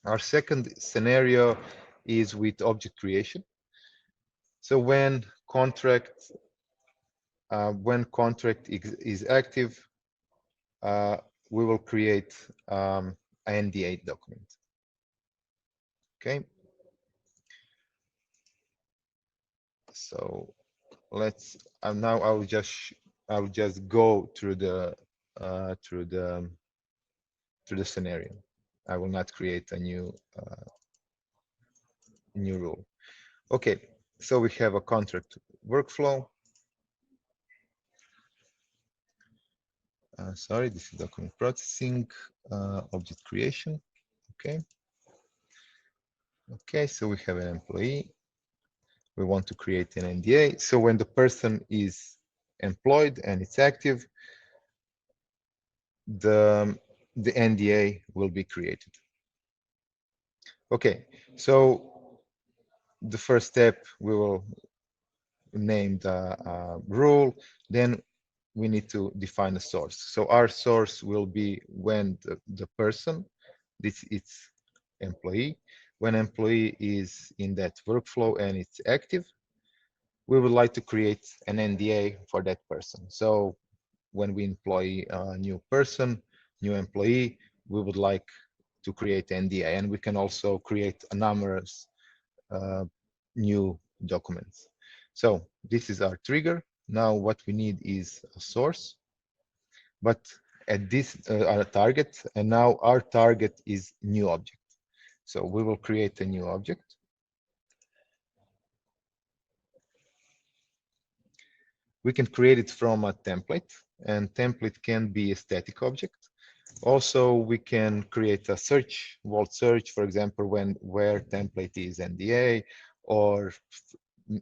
Our second scenario is with object creation. So when contract is active, we will create an NDA document. Okay. So let's now I'll just go through the through the scenario. I will not create a new rule. Okay, so we have a contract workflow. Sorry, this is document processing, object creation. Okay. Okay, so we have an employee. We want to create an NDA. So when the person is employed and it's active, the NDA will be created. Okay, so the first step, we will name the rule. Then we need to define a source. So our source will be when the person, this is employee, when employee is in that workflow and it's active, we would like to create an NDA for that person. So when we employ a new person, new employee, we would like to create NDA, and we can also create a numerous new documents. So this is our trigger. Now what we need is a source, but at this our target, and now our target is new object. So we will create a new object. We can create it from a template, and template can be a static object. Also, we can create a search, vault search, for example, where template is NDA, or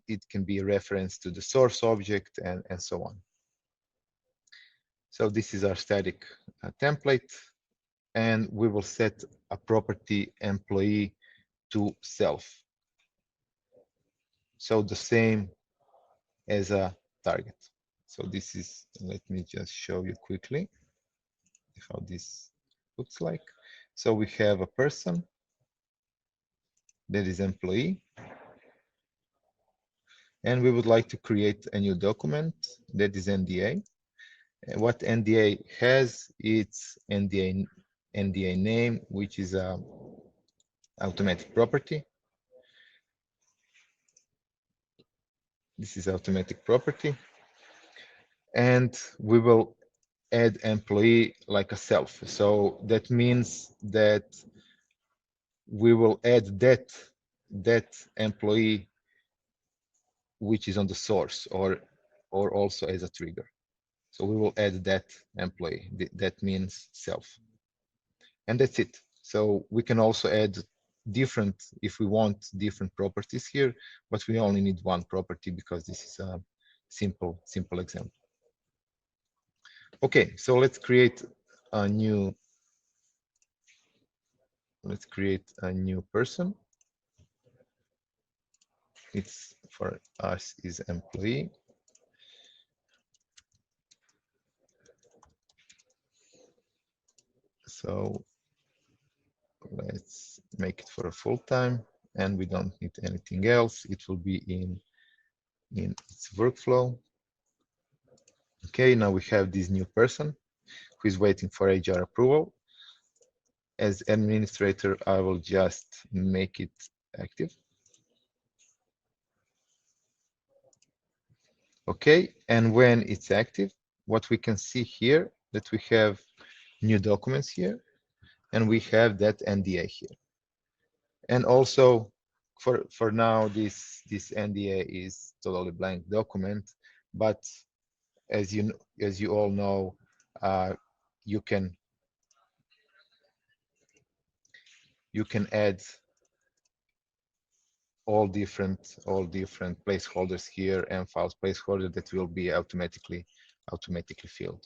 it can be a reference to the source object, and so on. So this is our static template, and we will set a property employee to self. So the same as a target. So this is, let me just show you quickly how this looks like. So we have a person that is employee, and we would like to create a new document that is NDA. And what NDA has, it's NDA name, which is a automatic property. This is automatic property, and we will add employee like a self. So that means that we will add that employee which is on the source, or also as a trigger. So we will add that employee. That means self, and that's it. So we can also add different, if we want, different properties here, but we only need one property because this is a simple example. Okay, so let's create a new person. It's for us is employee. So let's make it for a full time, and we don't need anything else. It will be in its workflow. Okay, now we have this new person who is waiting for HR approval. As administrator, I will just make it active. Okay, and when it's active, what we can see here, that we have new documents here, and we have that NDA here. And also, for now, this NDA is totally blank document, but as you all know, you can add all different placeholders here and files placeholder that will be automatically filled.